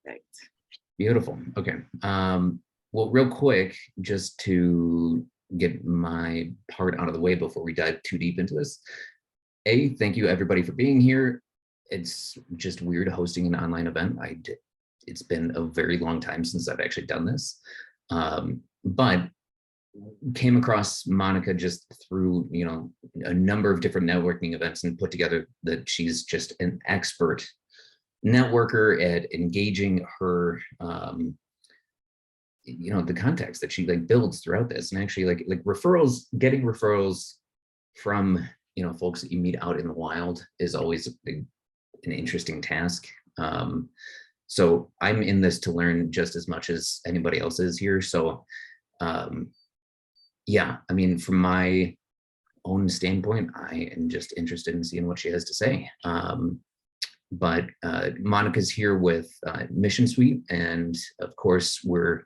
Perfect. Beautiful. Okay. Well, real quick, just to get my part out of the way before we dive too deep into this. Thank you everybody for being here. It's just weird hosting an online event. It's been a very long time since I've actually done this. But came across Monica just through, a number of different networking events and put together that she's just an expert networker at engaging her, the context that she builds throughout this, and actually like referrals, getting referrals from, folks that you meet out in the wild is always an interesting task. So I'm in this to learn just as much as anybody else is here. So yeah, I mean, from my own standpoint, I am just interested in seeing what she has to say. But Monica's here with Mission Suite, and of course, we're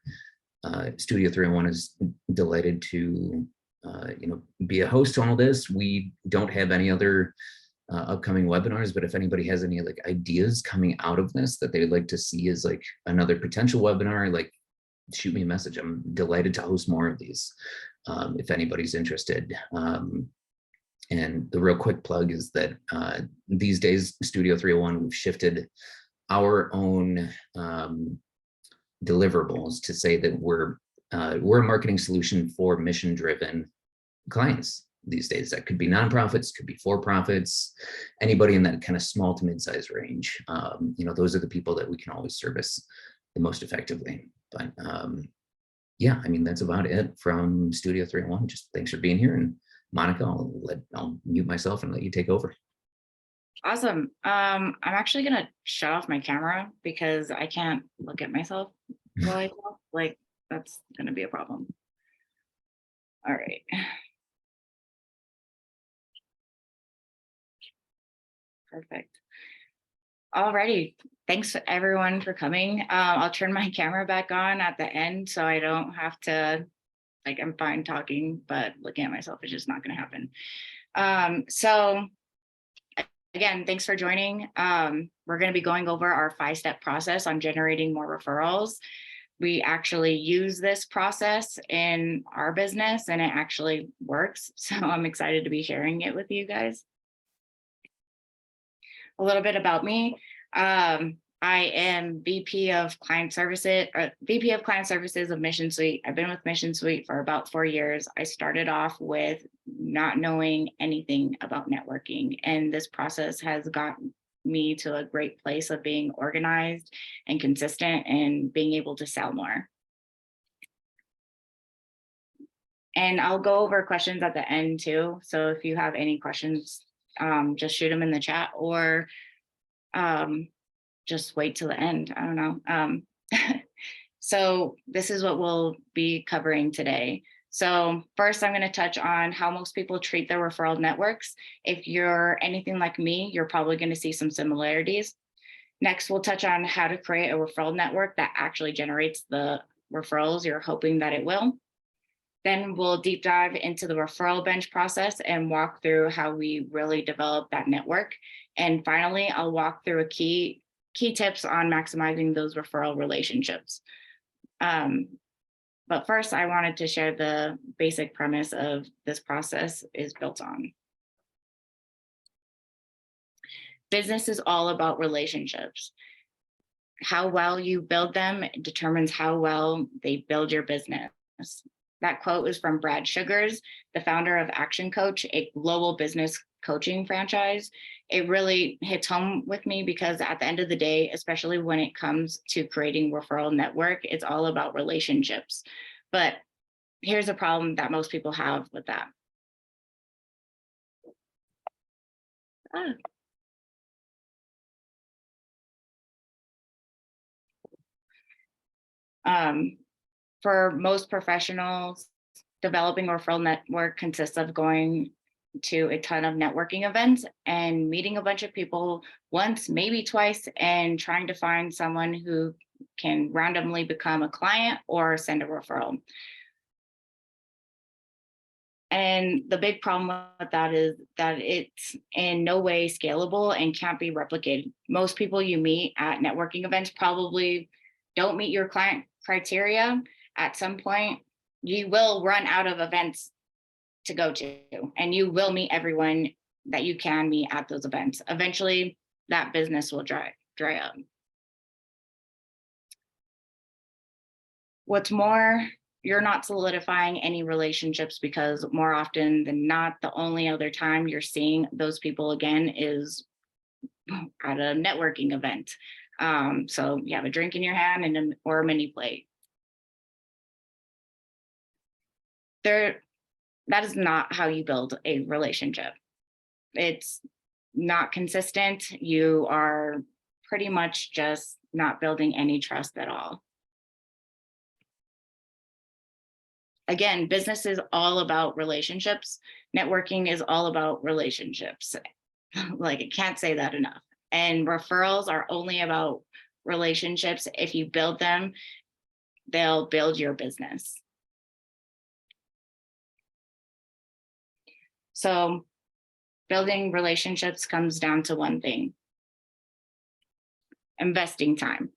Studio 301 is delighted to be a host to all this. We don't have any other upcoming webinars, but if anybody has any ideas coming out of this that they'd like to see as another potential webinar, shoot me a message. I'm delighted to host more of these if anybody's interested. And the real quick plug is that these days, Studio 301, we've shifted our own deliverables to say that we're a marketing solution for mission-driven clients these days. That could be nonprofits, could be for-profits, anybody in that kind of small to mid-size range. Those are the people that we can always service the most effectively. But yeah, I mean, that's about it from Studio 301. Just thanks for being here. And Monica, I'll mute myself and let you take over. Awesome. I'm actually gonna shut off my camera because I can't look at myself while I talk. That's gonna be a problem. All right. Perfect. Alrighty. Thanks everyone for coming. I'll turn my camera back on at the end so I don't have to, I'm fine talking, but looking at myself is just not going to happen. So again, thanks for joining. We're going to be going over our 5-step process on generating more referrals. We actually use this process in our business and it actually works. So I'm excited to be sharing it with you guys. A little bit about me. I am VP of Client Services of Mission Suite. I've been with Mission Suite for about 4 years. I started off with not knowing anything about networking, and this process has gotten me to a great place of being organized and consistent and being able to sell more. And I'll go over questions at the end too. So if you have any questions, just shoot them in the chat or just wait till the end. I don't know. So this is what we'll be covering today. So first, I'm going to touch on how most people treat their referral networks. If you're anything like me, you're probably going to see some similarities. Next, we'll touch on how to create a referral network that actually generates the referrals you're hoping that it will. Then we'll deep dive into the referral bench process and walk through how we really develop that network. And finally, I'll walk through key tips on maximizing those referral relationships. But first, I wanted to share the basic premise of this process is built on. Business is all about relationships. How well you build them determines how well they build your business. That quote is from Brad Sugars, the founder of Action Coach, a global business coaching franchise. It really hits home with me because at the end of the day, especially when it comes to creating referral network, it's all about relationships. But here's a problem that most people have with that. For most professionals, developing a referral network consists of going to a ton of networking events and meeting a bunch of people once, maybe twice, and trying to find someone who can randomly become a client or send a referral. And the big problem with that is that it's in no way scalable and can't be replicated. Most people you meet at networking events probably don't meet your client criteria. At some point, you will run out of events to go to, and you will meet everyone that you can meet at those events. Eventually, that business will dry up. What's more, you're not solidifying any relationships, because more often than not, the only other time you're seeing those people again is at a networking event. So you have a drink in your hand or a mini plate. That is not how you build a relationship. It's not consistent. You are pretty much just not building any trust at all. Again, business is all about relationships. Networking is all about relationships. Like, I can't say that enough. And referrals are only about relationships. If you build them, they'll build your business. So building relationships comes down to one thing: investing time.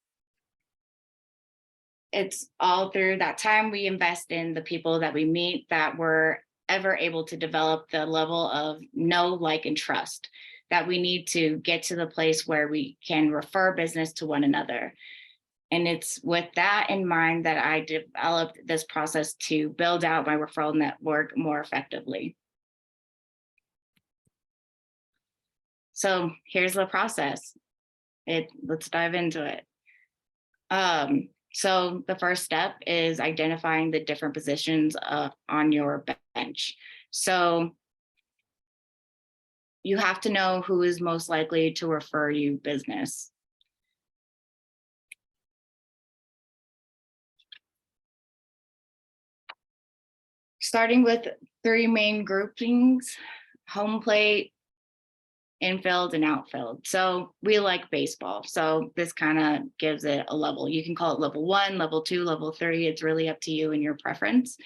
It's all through that time we invest in the people that we meet that we're ever able to develop the level of know, like, and trust that we need to get to the place where we can refer business to one another. And it's with that in mind that I developed this process to build out my referral network more effectively. So here's the process. Let's dive into it. So the first step is identifying the different positions on your bench. So you have to know who is most likely to refer you business. Starting with 3 main groupings: home plate, infield, and outfield. So we like baseball. So this kind of gives it a level. You can call it level 1, level 2, level 3. It's really up to you and your preference.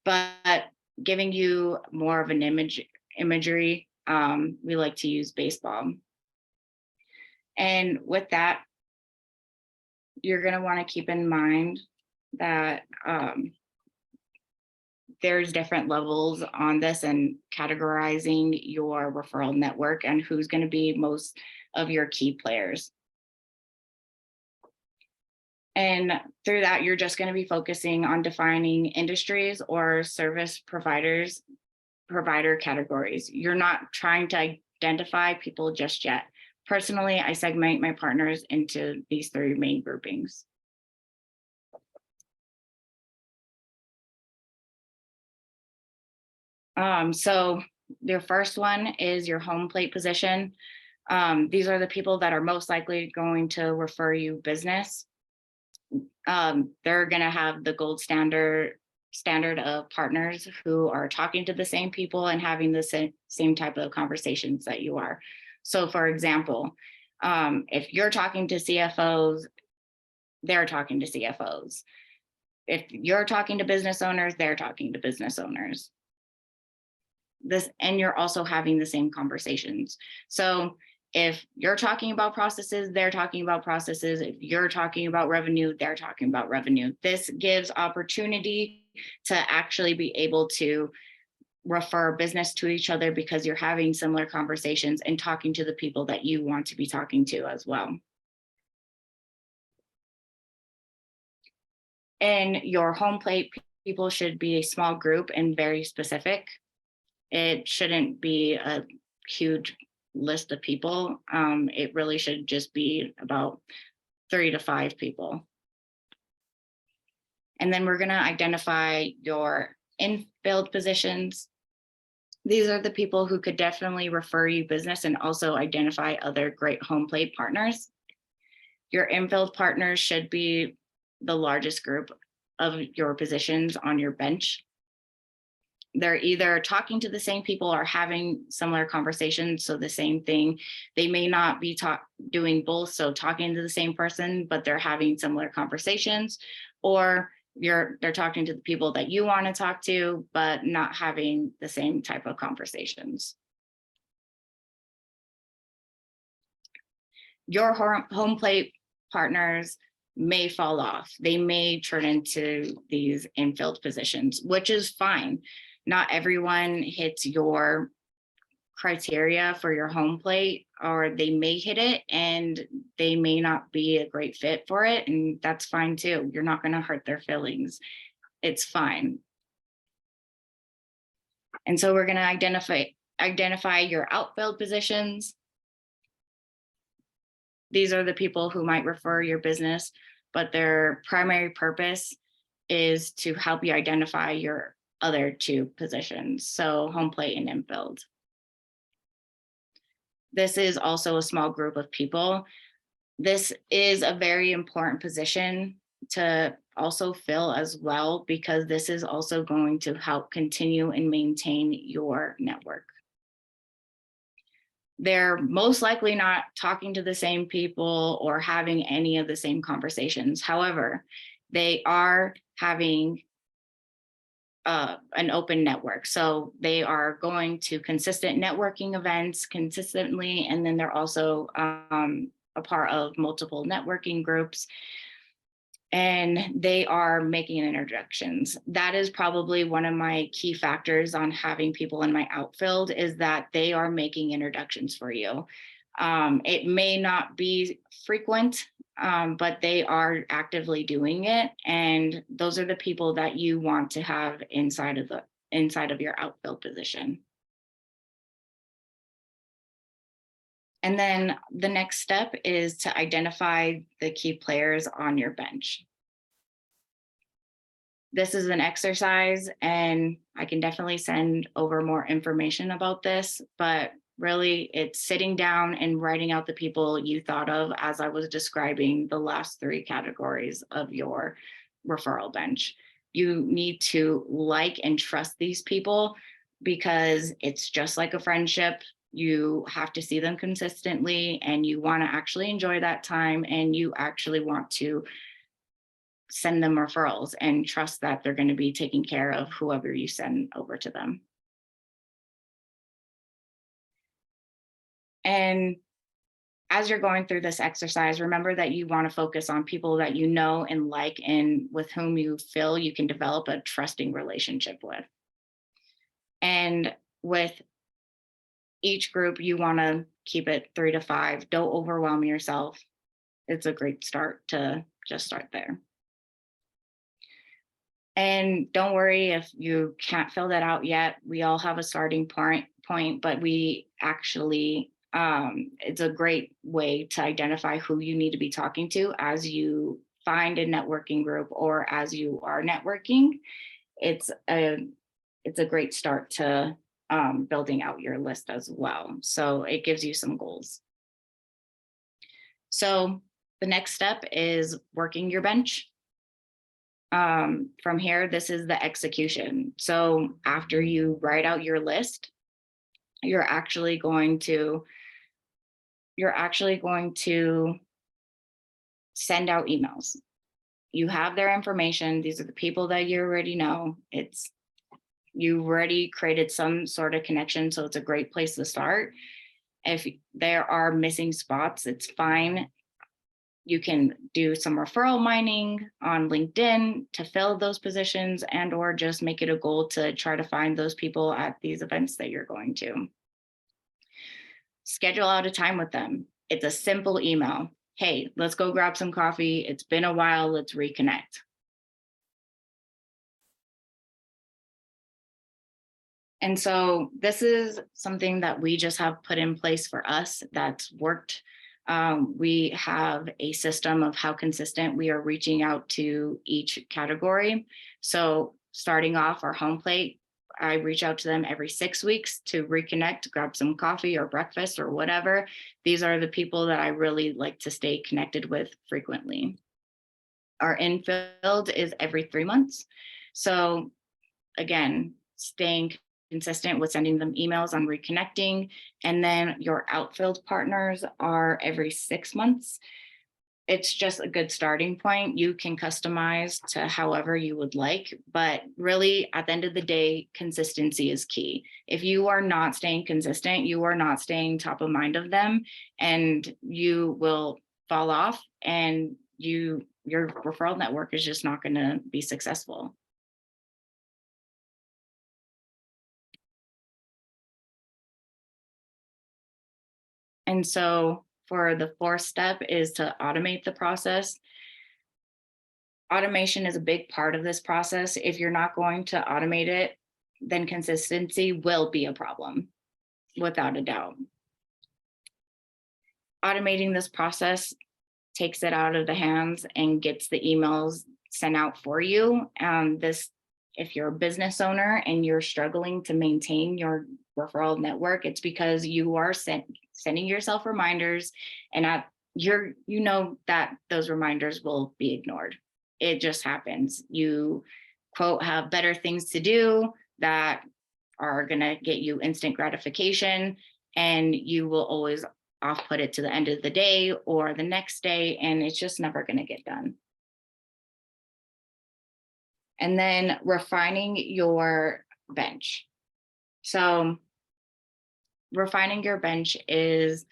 But giving you more of an imagery, we like to use baseball. And with that, you're going to want to keep in mind that there's different levels on this, and categorizing your referral network and who's going to be most of your key players. And through that, you're just going to be focusing on defining industries or service provider categories. You're not trying to identify people just yet. Personally, I segment my partners into these 3 main groupings. So your first one is your home plate position. These are the people that are most likely going to refer you business. They're going to have the gold standard of partners who are talking to the same people and having the same type of conversations that you are. So for example, if you're talking to CFOs, they're talking to CFOs. If you're talking to business owners, they're talking to business owners. And you're also having the same conversations. So if you're talking about processes, they're talking about processes. If you're talking about revenue, they're talking about revenue. This gives opportunity to actually be able to refer business to each other, because you're having similar conversations and talking to the people that you want to be talking to as well. And your home plate people should be a small group and very specific. It shouldn't be a huge list of people. It really should just be about 3 to 5 people. And then we're going to identify your infield positions. These are the people who could definitely refer you business and also identify other great home plate partners. Your infield partners should be the largest group of your positions on your bench. They're either talking to the same people or having similar conversations. So the same thing, they may not be doing both, so talking to the same person, but they're having similar conversations, or they're talking to the people that you want to talk to, but not having the same type of conversations. Your home plate partners may fall off. They may turn into these infield positions, which is fine. Not everyone hits your criteria for your home plate, or they may hit it and they may not be a great fit for it. And that's fine too. You're not going to hurt their feelings. It's fine. And so we're going to identify your outfield positions. These are the people who might refer your business, but their primary purpose is to help you identify your other two positions, so home plate and infield. This is also a small group of people. This is a very important position to also fill as well, because this is also going to help continue and maintain your network. They're most likely not talking to the same people or having any of the same conversations. However, they are having an open network. So they are going to consistent networking events consistently, and then they're also a part of multiple networking groups. And they are making introductions. That is probably one of my key factors on having people in my outfield, is that they are making introductions for you. It may not be frequent, but they are actively doing it. And those are the people that you want to have inside of your outfield position. And then the next step is to identify the key players on your bench. This is an exercise, and I can definitely send over more information about this, but really it's sitting down and writing out the people you thought of as I was describing the last three categories of your referral bench. You need to like and trust these people, because it's just like a friendship. You have to see them consistently, and you want to actually enjoy that time, and you actually want to send them referrals and trust that they're going to be taking care of whoever you send over to them. And as you're going through this exercise, remember that you want to focus on people that you know and like, and with whom you feel you can develop a trusting relationship with. And with each group, you want to keep it 3 to 5. Don't overwhelm yourself. It's a great start to just start there. And don't worry if you can't fill that out yet. We all have a starting point, but we actually, it's a great way to identify who you need to be talking to as you find a networking group or as you are networking. It's a great start to building out your list as well. So it gives you some goals. So the next step is working your bench. From here, this is the execution. So after you write out your list, you're actually going to send out emails. You have their information. These are the people that you already know. You've already created some sort of connection, so it's a great place to start. If there are missing spots, it's fine. You can do some referral mining on LinkedIn to fill those positions, and or just make it a goal to try to find those people at these events that you're going to. Schedule out a time with them. It's a simple email. Hey, let's go grab some coffee. It's been a while. Let's reconnect. And so this is something that we just have put in place for us that's worked. We have a system of how consistent we are reaching out to each category. So starting off our home plate, I reach out to them every 6 weeks to reconnect, grab some coffee or breakfast or whatever. These are the people that I really like to stay connected with frequently. Our infield is every 3 months. So again, staying consistent with sending them emails on reconnecting. And then your outfield partners are every 6 months. it's just a good starting point. You can customize to however you would like, but really at the end of the day, consistency is key. If you are not staying consistent, you are not staying top of mind of them, and you will fall off, and your referral network is just not going to be successful. And so for the fourth step is to automate the process. Automation is a big part of this process. If you're not going to automate it, then consistency will be a problem, without a doubt. Automating this process takes it out of the hands and gets the emails sent out for you. If you're a business owner and you're struggling to maintain your referral network, it's because you are sending yourself reminders, and you know that those reminders will be ignored. It just happens. You, quote, have better things to do that are going to get you instant gratification, and you will always off put it to the end of the day or the next day, and it's just never going to get done. And then refining your bench. So refining your bench is,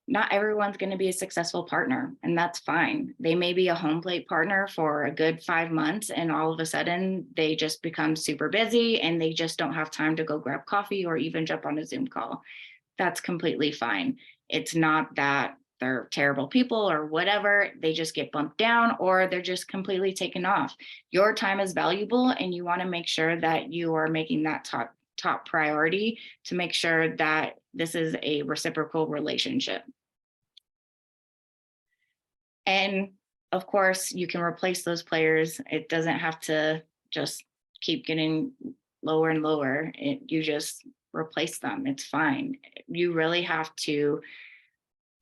not everyone's going to be a successful partner, and that's fine. They may be a home plate partner for a good 5 months, and all of a sudden they just become super busy and they just don't have time to go grab coffee or even jump on a Zoom call. That's completely fine. It's not that they're terrible people or whatever. They just get bumped down, or they're just completely taken off. Your time is valuable, and you want to make sure that you are making that top priority to make sure that this is a reciprocal relationship. And of course, you can replace those players. It doesn't have to just keep getting lower and lower. You just replace them. It's fine. You really have to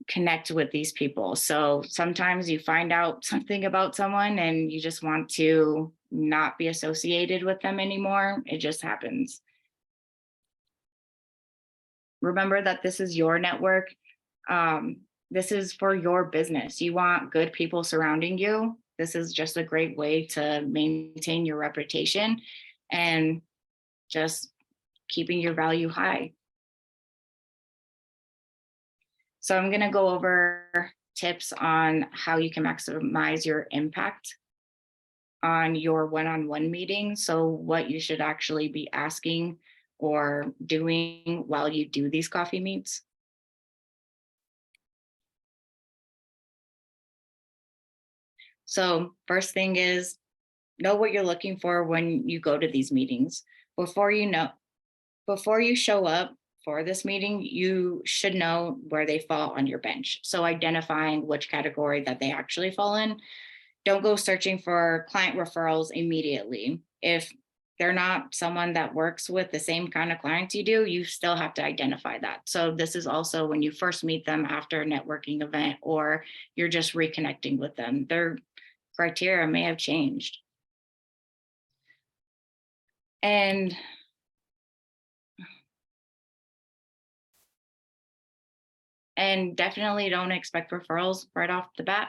connect with these people. So sometimes you find out something about someone and you just want to not be associated with them anymore. It just happens. Remember that this is your network. This is for your business. You want good people surrounding you. This is just a great way to maintain your reputation and just keeping your value high. So I'm going to go over tips on how you can maximize your impact on your one-on-one meeting. So what you should actually be asking or doing while you do these coffee meets. So first thing is, know what you're looking for when you go to these meetings. Before you show up for this meeting, you should know where they fall on your bench. So identifying which category that they actually fall in. Don't go searching for client referrals immediately. If they're not someone that works with the same kind of clients you do, you still have to identify that. So this is also when you first meet them after a networking event, or you're just reconnecting with them. Their criteria may have changed. And definitely don't expect referrals right off the bat.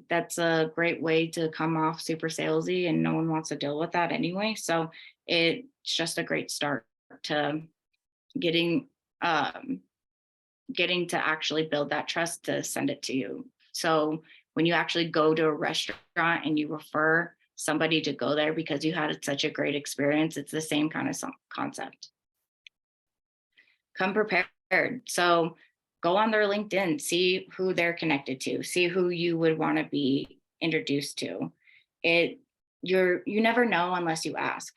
That's a great way to come off super salesy, and no one wants to deal with that anyway. So it's just a great start to getting to actually build that trust to send it to you. So when you actually go to a restaurant and you refer somebody to go there because you had such a great experience, it's the same kind of concept. Come prepared. So go on their LinkedIn, see who they're connected to, see who you would want to be introduced to. You never know unless you ask.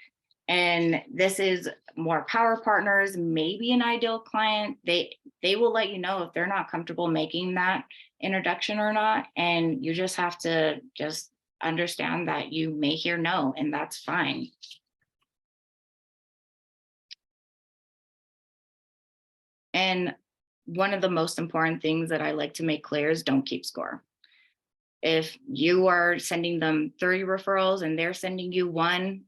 And this is more power partners, maybe an ideal client. They will let you know if they're not comfortable making that introduction or not. And you just have to just understand that you may hear no, and that's fine. And one of the most important things that I like to make clear is don't keep score. If you are sending them 30 referrals and they're sending you one,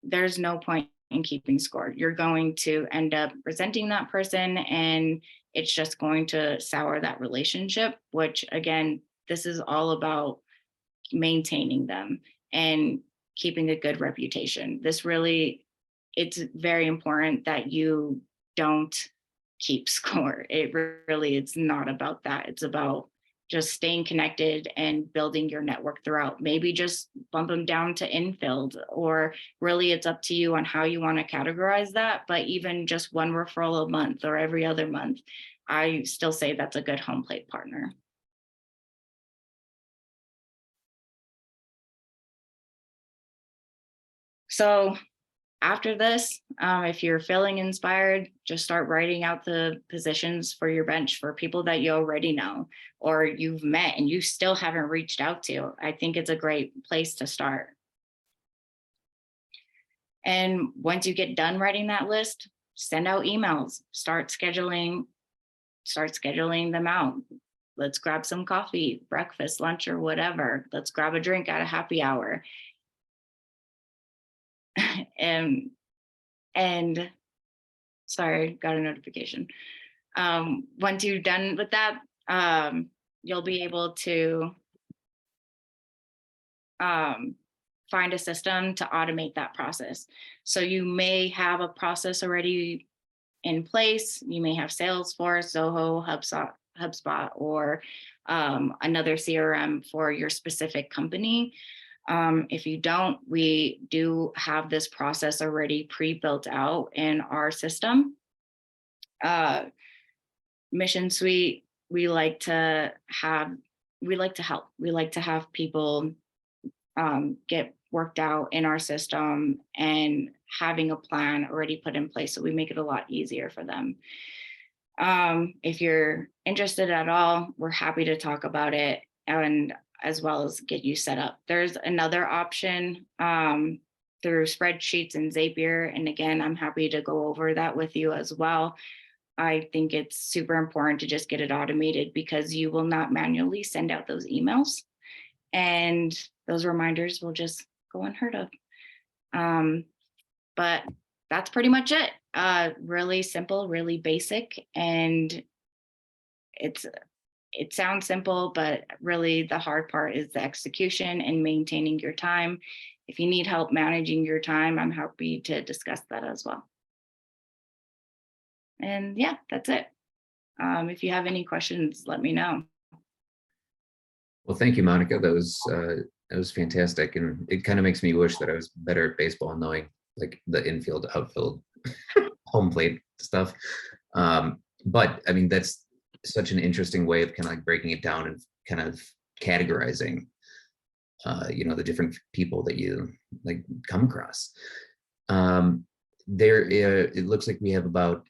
there's no point in keeping score. You're going to end up resenting that person, and it's just going to sour that relationship, which again, this is all about maintaining them and keeping a good reputation. It's very important that you don't keep score. It's not about that. It's about just staying connected and building your network throughout. Maybe just bump them down to infield, or really it's up to you on how you want to categorize that. But even just one referral a month or every other month, I still say that's a good home plate partner. So after this, if you're feeling inspired, just start writing out the positions for your bench for people that you already know or you've met and you still haven't reached out to. I think it's a great place to start. And once you get done writing that list, send out emails, start scheduling them out. Let's grab some coffee, breakfast, lunch, or whatever. Let's grab a drink at a happy hour. and sorry, got a notification. Once you're done with that, you'll be able to find a system to automate that process. So you may have a process already in place. You may have Salesforce, Zoho, HubSpot, or another CRM for your specific company. If you don't, we do have this process already pre-built out in our system. Mission Suite, we like to help. We like to have people get worked out in our system and having a plan already put in place, so we make it a lot easier for them. If you're interested at all, we're happy to talk about it and as well as get you set up. There's another option through spreadsheets and Zapier. And again, I'm happy to go over that with you as well. I think it's super important to just get it automated because you will not manually send out those emails and those reminders will just go unheard of. But that's pretty much it. Really simple, really basic. And it sounds simple, but really the hard part is the execution and maintaining your time. If you need help managing your time, I'm happy to discuss that as well. And yeah, that's it. If you have any questions, let me know. Well, thank you, Monica. That was fantastic. And it kind of makes me wish that I was better at baseball, knowing like the infield, outfield, home plate stuff. But I mean, that's such an interesting way of kind of like breaking it down and kind of categorizing, the different people that you like come across. It looks like we have about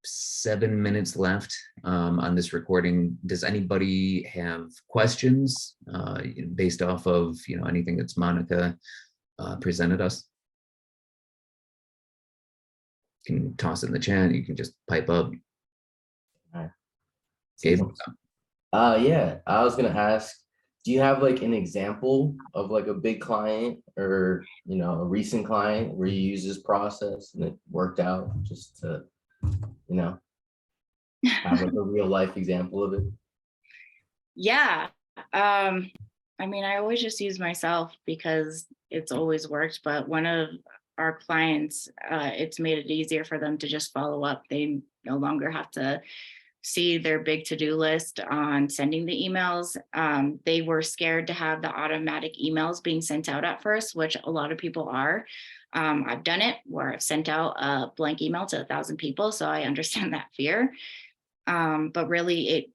7 minutes left on this recording. Does anybody have questions based off of anything that's Monica presented us? You can toss it in the chat. You can just pipe up. Gabe? Yeah, I was gonna ask, do you have like an example of like a big client or a recent client where you use this process and it worked out, just to have like a real life example of it? Yeah. I mean, I always just use myself because it's always worked, but one of our clients, it's made it easier for them to just follow up. They no longer have to see their big to-do list on sending the emails. They were scared to have the automatic emails being sent out at first, which a lot of people are. I've done it where I've sent out a blank email to 1,000 people, so I understand that fear. But really,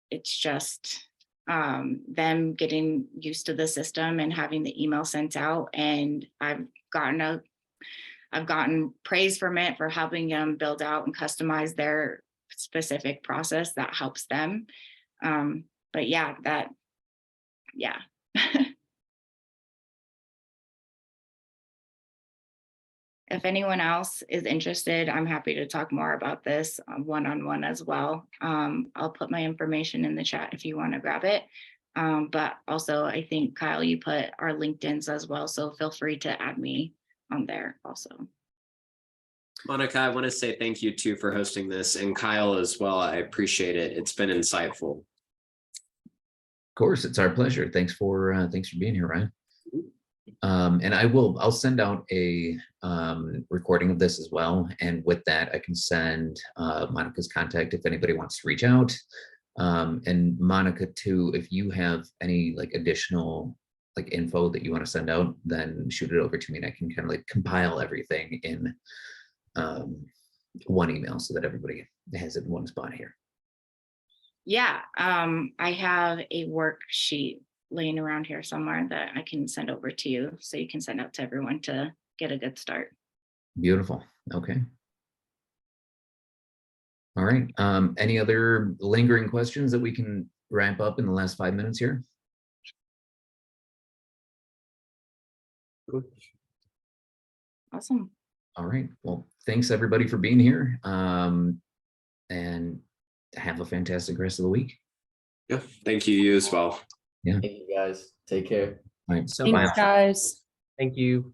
it's just them getting used to the system and having the email sent out. And I've gotten praise from it for helping them build out and customize their specific process that helps them. But yeah. If anyone else is interested, I'm happy to talk more about this one-on-one as well. I'll put my information in the chat if you want to grab it. But also, I think, Kyle, you put our LinkedIns as well, so feel free to add me on there also. Monica, I want to say thank you too for hosting this, and Kyle as well. I appreciate it. It's been insightful. course, it's our pleasure. Thanks for being here, Ryan. And I'll send out a recording of this as well. And with that, I can send Monica's contact if anybody wants to reach out. And Monica too, if you have any like additional like info that you want to send out, then shoot it over to me and I can kind of like compile everything in one email so that everybody has it in one spot here. Yeah, I have a worksheet laying around here somewhere that I can send over to you, so you can send out to everyone to get a good start. Beautiful. Okay. All right. Any other lingering questions that we can wrap up in the last 5 minutes here? Awesome. All right. Well, thanks everybody for being here. And have a fantastic rest of the week. Yeah, thank you as well. Thank you guys. Take care. All right. So Bye. Thanks, guys. Thank you.